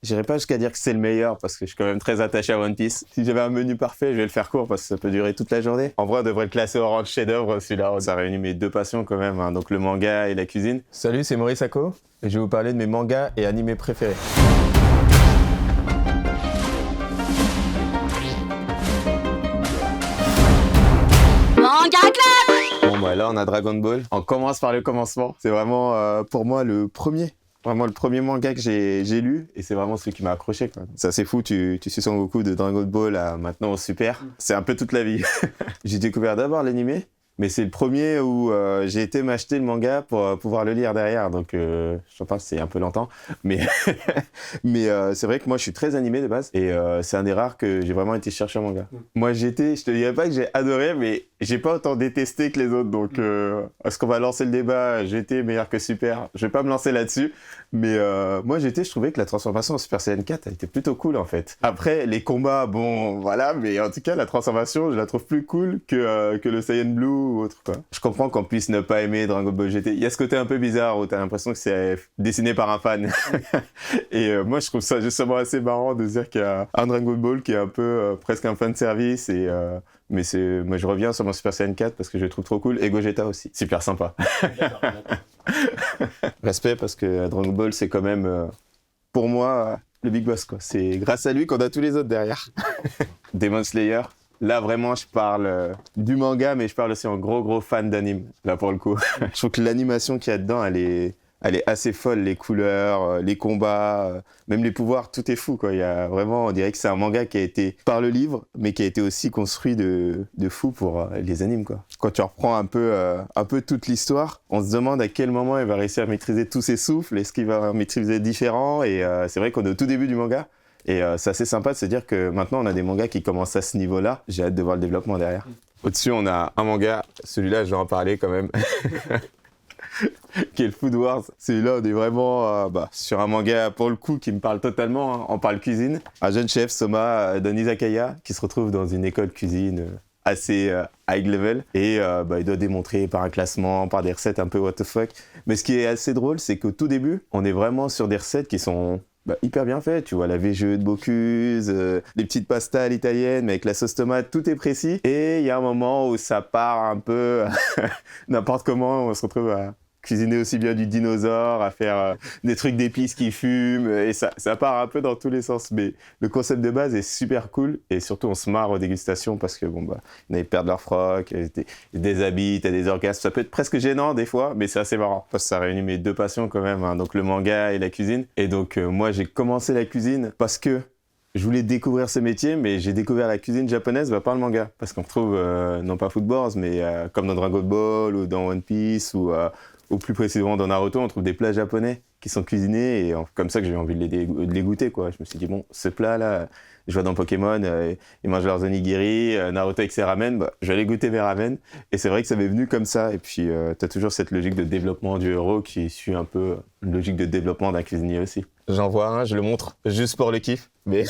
J'irai pas jusqu'à dire que c'est le meilleur parce que je suis quand même très attaché à One Piece. Si j'avais un menu parfait, je vais le faire court parce que ça peut durer toute la journée. En vrai, on devrait le classer au rang de chef-d'œuvre celui-là. Ça réunit mes deux passions quand même, hein, donc le manga et la cuisine. Salut, c'est Maurice Ako et je vais vous parler de mes mangas et animés préférés. Manga Club. Bon bah là on a Dragon Ball. On commence par le commencement. C'est vraiment pour moi le premier. Vraiment le premier manga que j'ai lu et c'est vraiment celui qui m'a accroché quoi. Ça c'est fou, tu suis Son Goku de Dragon Ball à maintenant au Super. C'est un peu toute la vie. J'ai découvert d'abord l'animé, mais c'est le premier où j'ai été m'acheter le manga pour pouvoir le lire derrière. Donc je pense que c'est un peu longtemps, mais c'est vrai que moi je suis très animé de base et c'est un des rares que j'ai vraiment été chercher un manga. Moi je te dirais pas que j'ai adoré, mais j'ai pas autant détesté que les autres, donc est-ce qu'on va lancer le débat GT meilleur que Super? Je vais pas me lancer là-dessus, mais moi GT, je trouvais que la transformation en Super Saiyan 4 a été plutôt cool en fait. Après les combats, bon voilà, mais en tout cas la transformation, je la trouve plus cool que le Saiyan Blue ou autre quoi. Je comprends qu'on puisse ne pas aimer Dragon Ball GT. Il y a ce côté un peu bizarre où t'as l'impression que c'est dessiné par un fan. Et moi je trouve ça justement assez marrant de dire qu'il y a un Dragon Ball qui est un peu presque un fan service et mais moi je reviens sur mon Super Saiyan 4 parce que je le trouve trop cool et Gogeta aussi, super sympa. D'accord. Respect parce que Dragon Ball c'est quand même pour moi le big boss quoi. C'est grâce à lui qu'on a tous les autres derrière. Demon Slayer. Là, vraiment, je parle du manga, mais je parle aussi en gros fan d'anime, là, pour le coup. Je trouve que l'animation qu'il y a dedans, elle est assez folle. Les couleurs, les combats, même les pouvoirs, tout est fou, quoi. Il y a vraiment, on dirait que c'est un manga qui a été par le livre, mais qui a été aussi construit de fou pour les animes, quoi. Quand tu reprends un peu toute l'histoire, on se demande à quel moment il va réussir à maîtriser tous ses souffles, est-ce qu'il va maîtriser différents, et c'est vrai qu'on est au tout début du manga. Et c'est assez sympa de se dire que maintenant on a des mangas qui commencent à ce niveau-là. J'ai hâte de voir le développement derrière. Au-dessus, on a un manga, celui-là je vais en parler quand même, qui est le Food Wars. Celui-là on est vraiment sur un manga pour le coup qui me parle totalement, hein. On parle cuisine. Un jeune chef, Soma, d'un izakaya, qui se retrouve dans une école cuisine assez high level et il doit démontrer par un classement, par des recettes un peu what the fuck. Mais ce qui est assez drôle, c'est qu'au tout début, on est vraiment sur des recettes qui sont hyper bien fait, tu vois, la VGE de Bocuse, les petites pastas à l'italienne, mais avec la sauce tomate, tout est précis. Et il y a un moment où ça part un peu n'importe comment, on se retrouve à cuisiner aussi bien du dinosaure, à faire des trucs d'épices qui fument, et ça part un peu dans tous les sens. Mais le concept de base est super cool, et surtout on se marre aux dégustations parce que ils perdent leur froc, des habits, t'as des orgasmes, ça peut être presque gênant des fois, mais c'est assez marrant, parce que ça réunit mes deux passions quand même, hein, donc le manga et la cuisine. Et donc moi j'ai commencé la cuisine parce que je voulais découvrir ce métier, mais j'ai découvert la cuisine japonaise par le manga, parce qu'on retrouve, non pas Food Wars, mais comme dans Dragon Ball, ou dans One Piece, ou plus précisément dans Naruto, on trouve des plats japonais qui sont cuisinés et comme ça que j'ai eu envie de les goûter, quoi. Je me suis dit, bon, ce plat-là, je vois dans Pokémon, ils mangent leurs onigiri, Naruto avec ses ramen, je vais aller goûter mes ramen. Et c'est vrai que ça m'est venu comme ça. Et puis, t'as toujours cette logique de développement du héros qui suit un peu une logique de développement d'un cuisinier aussi. J'en vois un, je le montre juste pour le kiff, mais...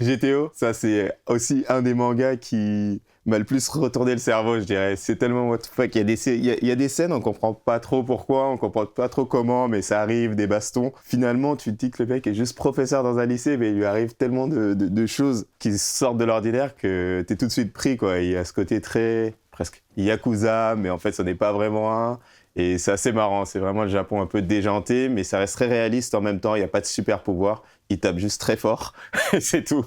GTO, ça c'est aussi un des mangas qui m'a le plus retourné le cerveau, je dirais. C'est tellement what the fuck. Il y a des scènes, on comprend pas trop pourquoi, on comprend pas trop comment, mais ça arrive, des bastons. Finalement, tu te dis que le mec est juste professeur dans un lycée, mais il lui arrive tellement de choses qui sortent de l'ordinaire que t'es tout de suite pris, quoi. Il y a ce côté très, presque yakuza, mais en fait, ce n'est pas vraiment un. Et c'est assez marrant, c'est vraiment le Japon un peu déjanté, mais ça reste très réaliste en même temps, il n'y a pas de super pouvoir, il tape juste très fort, et c'est tout.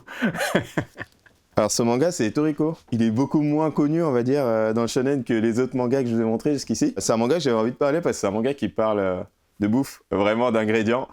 Alors ce manga, c'est Toriko. Il est beaucoup moins connu, on va dire, dans le shonen que les autres mangas que je vous ai montrés jusqu'ici. C'est un manga que j'avais envie de parler parce que c'est un manga qui parle de bouffe, vraiment d'ingrédients.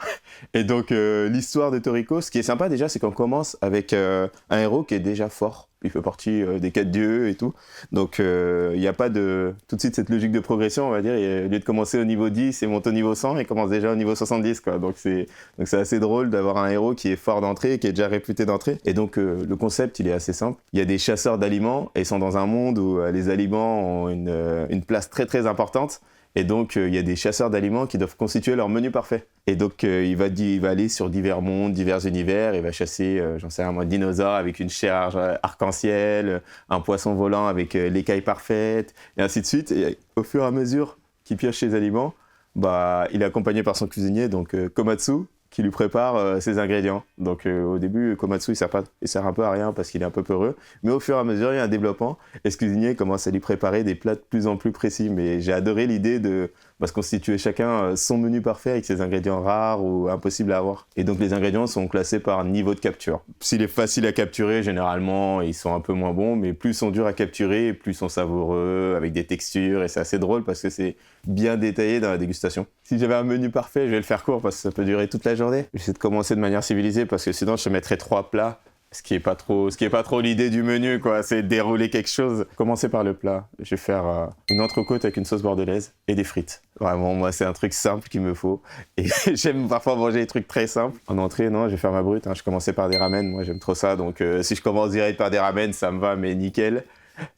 Et donc l'histoire de Toriko, ce qui est sympa déjà, c'est qu'on commence avec un héros qui est déjà fort. Il fait partie des 4 dieux et tout. Donc il n'y a pas tout de suite cette logique de progression, on va dire. Au lieu de commencer au niveau 10 et monter au niveau 100, il commence déjà au niveau 70, quoi. Donc c'est assez drôle d'avoir un héros qui est fort d'entrée, qui est déjà réputé d'entrée. Et donc le concept, il est assez simple. Il y a des chasseurs d'aliments et ils sont dans un monde où les aliments ont une place très très importante. Et donc, il y a des chasseurs d'aliments qui doivent constituer leur menu parfait. Et donc, il va aller sur divers mondes, divers univers. Il va chasser, j'en sais rien moi, dinosaure avec une chair arc-en-ciel, un poisson volant avec l'écaille parfaite, et ainsi de suite. Et au fur et à mesure qu'il pioche ses aliments, il est accompagné par son cuisinier, donc Komatsu, qui lui prépare ses ingrédients. Donc au début, Komatsu, il sert un peu à rien parce qu'il est un peu peureux. Mais au fur et à mesure, il y a un développement. Et ce cuisinier commence à lui préparer des plats de plus en plus précis. Mais j'ai adoré l'idée de se constituer chacun son menu parfait avec ses ingrédients rares ou impossibles à avoir. Et donc les ingrédients sont classés par niveau de capture. S'il est facile à capturer, généralement, ils sont un peu moins bons. Mais plus ils sont durs à capturer, plus ils sont savoureux, avec des textures. Et c'est assez drôle parce que c'est bien détaillé dans la dégustation. Si j'avais un menu parfait, je vais le faire court parce que ça peut durer toute la journée. J'essaie de commencer de manière civilisée parce que sinon je te mettrais 3 plats. Ce qui est pas trop l'idée du menu, quoi. C'est dérouler quelque chose. Commencer par le plat. Je vais faire une entrecôte avec une sauce bordelaise et des frites. Vraiment, moi, c'est un truc simple qu'il me faut. Et j'aime parfois manger des trucs très simples. En entrée, non, je vais faire ma brute. Je commençais par des ramen. Moi, j'aime trop ça. Donc, si je commence direct par des ramen, ça me va, mais nickel.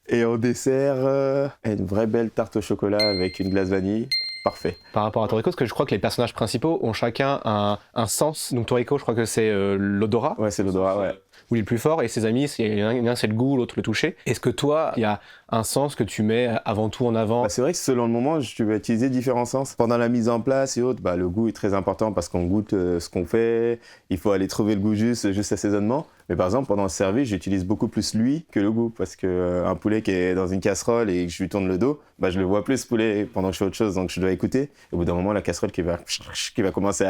Et en dessert, une vraie belle tarte au chocolat avec une glace vanille. Parfait. Par rapport à Toriko, parce que je crois que les personnages principaux ont chacun un sens. Donc Toriko, je crois que c'est l'odorat. Ouais, c'est l'odorat, ouais. Où il est le plus fort, et ses amis, l'un c'est le goût, l'autre le toucher. Est-ce que toi, il y a un sens que tu mets avant tout en avant? C'est vrai que selon le moment, tu vas utiliser différents sens. Pendant la mise en place et autres, le goût est très important parce qu'on goûte ce qu'on fait. Il faut aller trouver le goût juste assaisonnement. Mais par exemple, pendant le service, j'utilise beaucoup plus l'huile que le goût parce qu'un poulet qui est dans une casserole et que je lui tourne le dos, je le vois plus ce poulet pendant que je fais autre chose, donc je dois écouter. Et au bout d'un moment, la casserole qui va commencer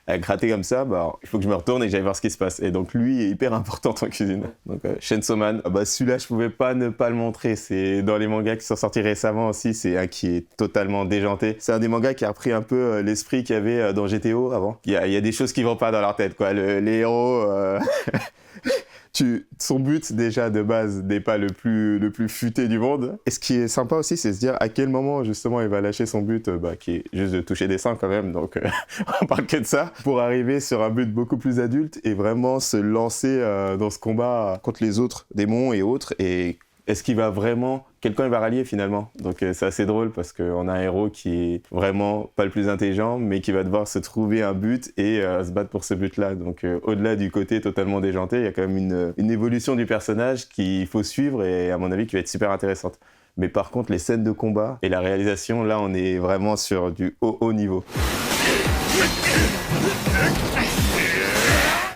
à gratter comme ça, il faut que je me retourne et que j'aille voir ce qui se passe. Et donc l'huile est hyper importante en cuisine. Donc Chainsaw Man, celui-là, je pouvais pas ne pas le montrer. C'est dans les mangas qui sont sortis récemment aussi, c'est un qui est totalement déjanté. C'est un des mangas qui a repris un peu l'esprit qu'il y avait dans GTO avant. Il y a des choses qui vont pas dans leur tête, quoi. Les héros... son but déjà de base n'est pas le plus futé du monde. Et ce qui est sympa aussi, c'est de se dire à quel moment justement il va lâcher son but, qui est juste de toucher des seins quand même, donc on parle que de ça, pour arriver sur un but beaucoup plus adulte et vraiment se lancer dans ce combat contre les autres démons et autres. Et est-ce qu'il va vraiment... Quelqu'un il va rallier finalement. Donc c'est assez drôle parce qu'on a un héros qui est vraiment pas le plus intelligent, mais qui va devoir se trouver un but et se battre pour ce but-là. Donc au-delà du côté totalement déjanté, il y a quand même une évolution du personnage qu'il faut suivre et à mon avis qui va être super intéressante. Mais par contre, les scènes de combat et la réalisation, là on est vraiment sur du haut niveau.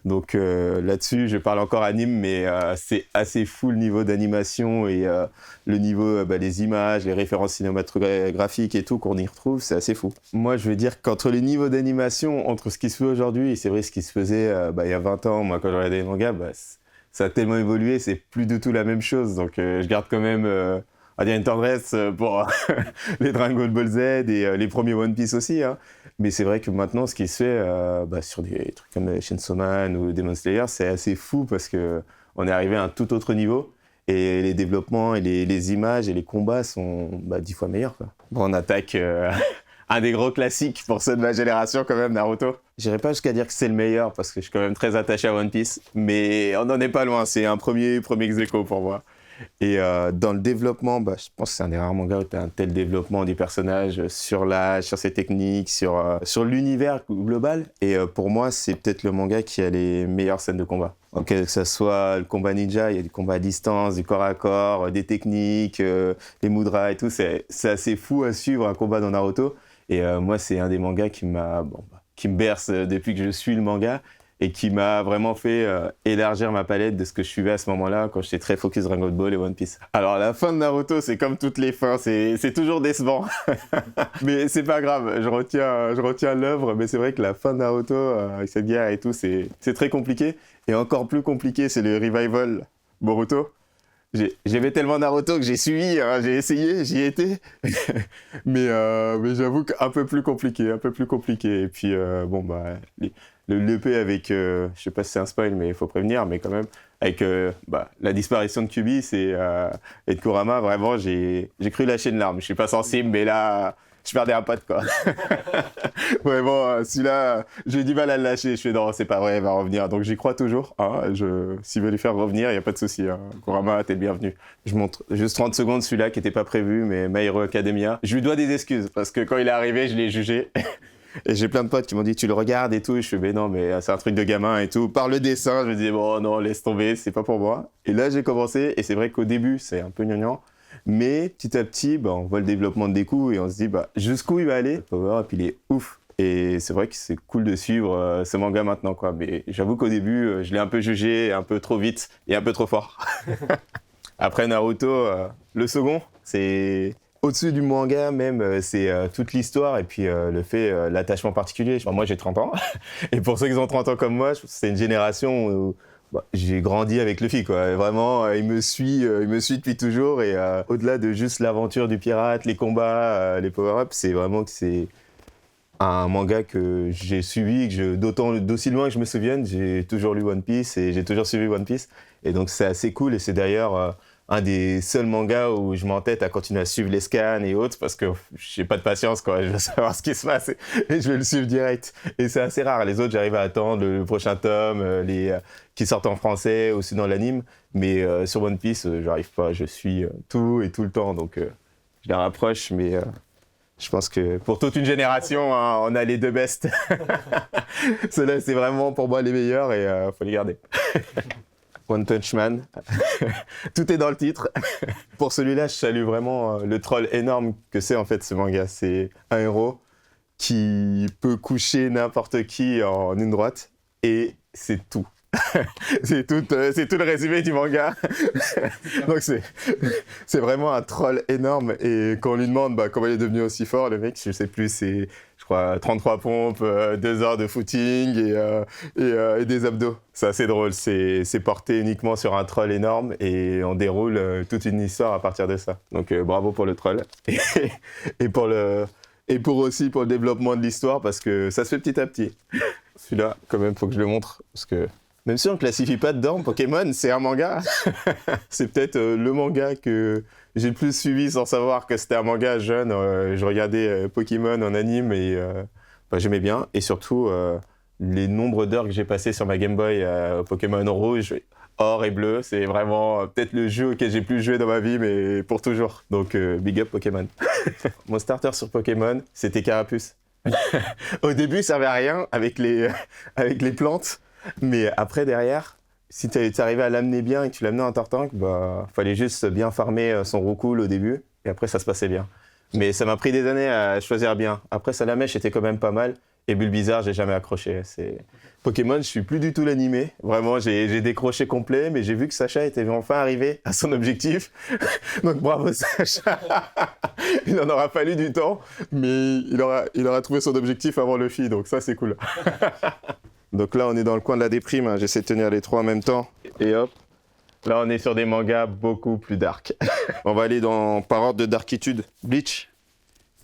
Donc là-dessus, je parle encore anime, mais c'est assez fou le niveau d'animation et le niveau des images, les références cinématographiques et tout qu'on y retrouve, c'est assez fou. Moi, je veux dire qu'entre les niveaux d'animation, entre ce qui se fait aujourd'hui, et c'est vrai ce qui se faisait il y a 20 ans, moi quand je regardais les mangas, ça a tellement évolué, c'est plus du tout la même chose. Donc je garde quand même... on va dire une tendresse pour les Dragon Ball Z et les premiers One Piece aussi. Mais c'est vrai que maintenant, ce qui se fait sur des trucs comme Chainsaw Man ou Demon Slayer, c'est assez fou parce qu'on est arrivé à un tout autre niveau. Et les développements et les images et les combats sont 10 fois meilleurs, quoi. Bon, on attaque un des gros classiques pour ceux de ma génération quand même, Naruto. J'irai pas jusqu'à dire que c'est le meilleur parce que je suis quand même très attaché à One Piece. Mais on n'en est pas loin, c'est un premier ex-aequo pour moi. Et dans le développement, je pense que c'est un des rares mangas où tu as un tel développement du personnage sur l'âge, sur ses techniques, sur l'univers global. Et pour moi, c'est peut-être le manga qui a les meilleures scènes de combat. Donc, que ce soit le combat ninja, il y a du combat à distance, du corps à corps, des techniques, les mudras et tout. C'est assez fou à suivre un combat dans Naruto. Et moi, c'est un des mangas qui me berce depuis que je suis le manga. Et qui m'a vraiment fait élargir ma palette de ce que je suivais à ce moment-là, quand j'étais très focus Dragon Ball et One Piece. Alors la fin de Naruto, c'est comme toutes les fins, c'est toujours décevant. Mais c'est pas grave, je retiens l'œuvre, mais c'est vrai que la fin de Naruto, avec cette guerre et tout, c'est très compliqué. Et encore plus compliqué, c'est le revival Boruto. J'aimais tellement Naruto que j'ai suivi, j'ai essayé, j'y étais. mais j'avoue qu'un peu plus compliqué. Et puis, l'EP avec, je sais pas si c'est un spoil, mais il faut prévenir, mais quand même, avec la disparition de Kyuubi et de Kurama, vraiment, j'ai cru lâcher une larme. Je suis pas sensible, mais là, je perdais un pote, quoi. Vraiment, celui-là, j'ai du mal à le lâcher. Je fais non, c'est pas vrai, il va revenir. Donc j'y crois toujours. S'il veut les faire revenir, il n'y a pas de souci. Kurama, t'es le bienvenu. Je montre juste 30 secondes celui-là qui n'était pas prévu, mais My Hero Academia. Je lui dois des excuses parce que quand il est arrivé, je l'ai jugé. Et j'ai plein de potes qui m'ont dit tu le regardes et tout. Et je fais mais non, mais c'est un truc de gamin et tout. Par le dessin, je me disais bon, non, laisse tomber, c'est pas pour moi. Et là, j'ai commencé et c'est vrai qu'au début, c'est un peu gnangnan. Mais petit à petit, on voit le développement de Deku et on se dit jusqu'où il va aller. Le power-up, il est ouf. Et c'est vrai que c'est cool de suivre ce manga maintenant, quoi. Mais j'avoue qu'au début, je l'ai un peu jugé un peu trop vite et un peu trop fort. Après Naruto, le second, c'est au-dessus du manga même, c'est toute l'histoire et puis le fait, l'attachement particulier. Moi, j'ai 30 ans. Et pour ceux qui ont 30 ans comme moi, c'est une génération où j'ai grandi avec Luffy, quoi. Et vraiment, il me suit depuis toujours. Et au-delà de juste l'aventure du pirate, les combats, les power-ups, c'est vraiment que c'est un manga que j'ai suivi, d'aussi loin que je me souvienne, j'ai toujours lu One Piece et j'ai toujours suivi One Piece. Et donc c'est assez cool et c'est d'ailleurs un des seuls mangas où je m'entête à continuer à suivre les scans et autres parce que j'ai pas de patience, quoi. Je veux savoir ce qui se passe et je vais le suivre direct. Et c'est assez rare. Les autres, j'arrive à attendre le prochain tome, qui sortent en français aussi dans l'anime. Mais sur One Piece, j'arrive pas. Je suis tout et tout le temps. Donc je les rapproche, mais je pense que pour toute une génération, hein, on a les deux best. Ceux-là, c'est vraiment pour moi les meilleurs et faut les garder. One Punch Man, tout est dans le titre. Pour celui-là, je salue vraiment le troll énorme que c'est en fait ce manga. C'est un héros qui peut coucher n'importe qui en une droite et c'est tout. C'est tout le résumé du manga. Donc c'est vraiment un troll énorme et quand on lui demande comment il est devenu aussi fort, le mec, je sais plus, c'est je crois 33 pompes, 2 heures de footing et des abdos. C'est assez drôle, c'est porté uniquement sur un troll énorme et on déroule toute une histoire à partir de ça. Donc bravo pour le troll et pour le développement de l'histoire parce que ça se fait petit à petit. Celui-là, quand même, faut que je le montre parce que même si on ne classifie pas dedans, Pokémon, c'est un manga. C'est peut-être le manga que j'ai le plus suivi sans savoir que c'était un manga jeune. Je regardais Pokémon en anime et j'aimais bien. Et surtout, les nombres d'heures que j'ai passées sur ma Game Boy Pokémon rouge, or et bleu, c'est vraiment peut-être le jeu auquel j'ai plus joué dans ma vie, mais pour toujours. Donc, big up Pokémon. Mon starter sur Pokémon, c'était Carapuce. Au début, ça servait à rien avec les plantes. Mais après, derrière, si tu arrivais à l'amener bien et que tu l'amenais en Tartank, fallait juste bien farmer son roucoule au début, et après, ça se passait bien. Mais ça m'a pris des années à choisir bien. Après, Salamèche était quand même pas mal, et Bulbizarre, j'ai jamais accroché. Pokémon, je suis plus du tout l'animé. Vraiment, j'ai décroché complet, mais j'ai vu que Sacha était enfin arrivé à son objectif. Donc bravo Sacha. Il en aura fallu du temps, mais il aura trouvé son objectif avant Luffy, donc ça, c'est cool. Donc là, on est dans le coin de la déprime, hein. J'essaie de tenir les trois en même temps. Et hop, là, on est sur des mangas beaucoup plus dark. On va aller par ordre de darkitude. Bleach,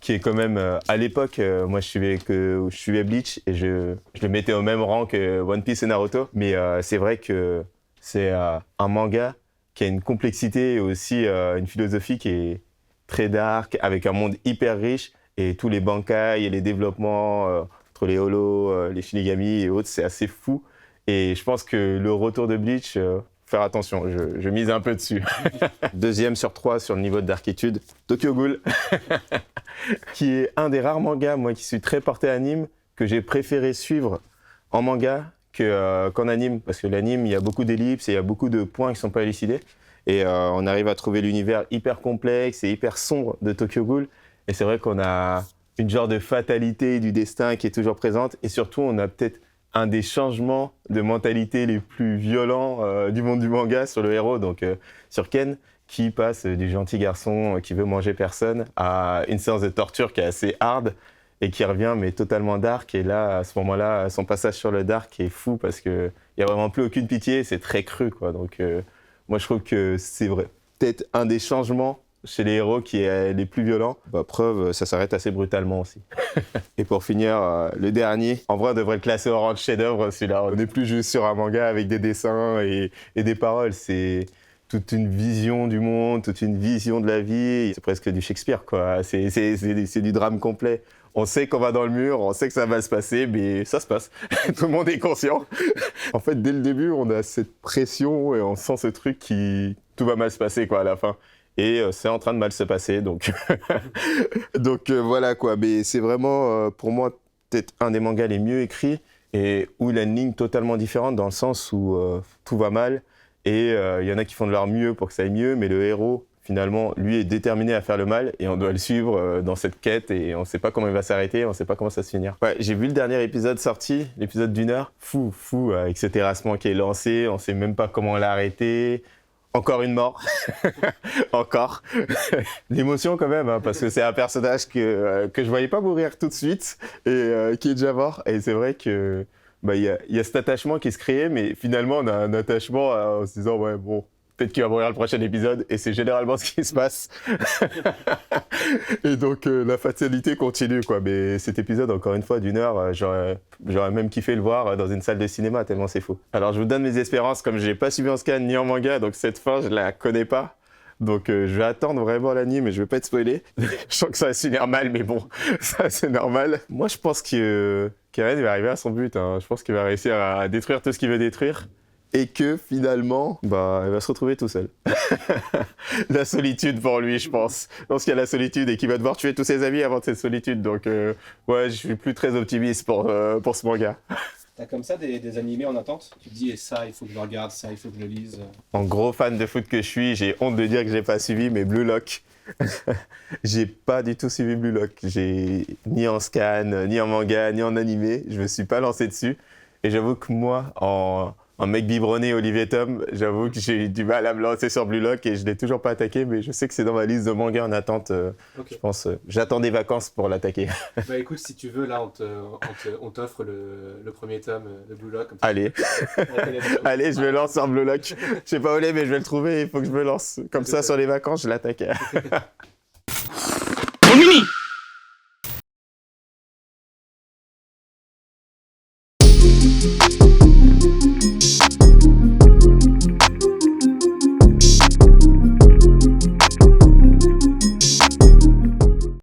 qui est quand même, à l'époque, moi, je suivais Bleach et je le mettais au même rang que One Piece et Naruto. Mais c'est vrai que c'est un manga qui a une complexité et aussi une philosophie qui est très dark, avec un monde hyper riche et tous les bankai et les développements... entre les holos, les shinigami et autres, c'est assez fou. Et je pense que le retour de Bleach, faire attention, je mise un peu dessus. 2e sur 3 sur le niveau de darkitude, Tokyo Ghoul, qui est un des rares mangas, moi qui suis très porté anime, que j'ai préféré suivre en manga qu'en anime. Parce que l'anime, il y a beaucoup d'ellipses et il y a beaucoup de points qui ne sont pas élucidés. Et on arrive à trouver l'univers hyper complexe et hyper sombre de Tokyo Ghoul. Et c'est vrai qu'on a une genre de fatalité du destin qui est toujours présente. Et surtout, on a peut-être un des changements de mentalité les plus violents du monde du manga sur le héros, donc sur Ken, qui passe du gentil garçon qui veut manger personne à une séance de torture qui est assez hard et qui revient mais totalement dark. Et là, à ce moment-là, son passage sur le dark est fou parce qu'il n'y a vraiment plus aucune pitié, c'est très cru, quoi. Donc moi, je trouve que c'est vrai. Peut-être un des changements chez les héros qui est les plus violents. Preuve, ça s'arrête assez brutalement aussi. Et pour finir, le dernier, en vrai on devrait le classer au rang de chef-d'œuvre celui-là. On n'est plus juste sur un manga avec des dessins et des paroles, c'est toute une vision du monde, toute une vision de la vie. C'est presque du Shakespeare, quoi. C'est du drame complet. On sait qu'on va dans le mur, on sait que ça va se passer, mais ça se passe. Tout le monde est conscient. En fait, dès le début, on a cette pression et on sent ce truc tout va mal se passer, quoi, à la fin. Et c'est en train de mal se passer, donc voilà, quoi. Mais c'est vraiment, pour moi, peut-être un des mangas les mieux écrits et où il a une ligne totalement différente dans le sens où tout va mal et il y en a qui font de leur mieux pour que ça aille mieux, mais le héros finalement, lui est déterminé à faire le mal et on doit le suivre dans cette quête et on sait pas comment il va s'arrêter, on sait pas comment ça se finir. Ouais, j'ai vu le dernier épisode sorti, l'épisode d'1 heure. Fou, avec ce terrassement qui est lancé, on sait même pas comment l'arrêter. Encore une mort. Encore. L'émotion quand même, hein, parce que c'est un personnage que je voyais pas mourir tout de suite et qui est déjà mort. Et c'est vrai que y a cet attachement qui se crée, mais finalement on a un attachement en se disant ouais bon, peut-être qu'il va mourir le prochain épisode, et c'est généralement ce qui se passe. Et donc la fatalité continue, quoi. Mais cet épisode, encore une fois, d'1 heure, j'aurais même kiffé le voir dans une salle de cinéma, tellement c'est fou. Alors je vous donne mes espérances, comme je l'ai pas suivi en scan ni en manga, donc cette fin, je la connais pas. Donc je vais attendre vraiment l'anime, mais je vais pas être spoilé. Je sens que ça va se finir mal, mais bon, ça c'est normal. Moi je pense que Karen va arriver à son but, hein. Je pense qu'il va réussir à détruire tout ce qu'il veut détruire. Et que finalement, il va se retrouver tout seul. La solitude pour lui, je pense. Je pense qu'il y a la solitude et qu'il va devoir tuer tous ses amis avant de cette solitude. Donc ouais, je suis plus très optimiste pour ce manga. T'as comme ça des animés en attente? Tu te dis, et ça, il faut que je le regarde, ça, il faut que je le lise. En gros fan de foot que je suis, j'ai honte de dire que j'ai pas suivi, mais Blue Lock. J'ai pas du tout suivi Blue Lock. J'ai ni en scan, ni en manga, ni en animé. Je me suis pas lancé dessus. Et j'avoue que moi, en mec biberonné Olivier Tom, j'avoue que j'ai eu du mal à me lancer sur Blue Lock et je l'ai toujours pas attaqué, mais je sais que c'est dans ma liste de mangas en attente. Okay. Je pense, j'attends des vacances pour l'attaquer. Bah écoute, si tu veux, là, on t'offre le premier tome de Blue Lock. Comme ça. Allez, allez, je me lance sur Blue Lock. Je sais pas où il est, mais je vais le trouver, il faut que je me lance. Comme ça, sur les vacances, je l'attaque.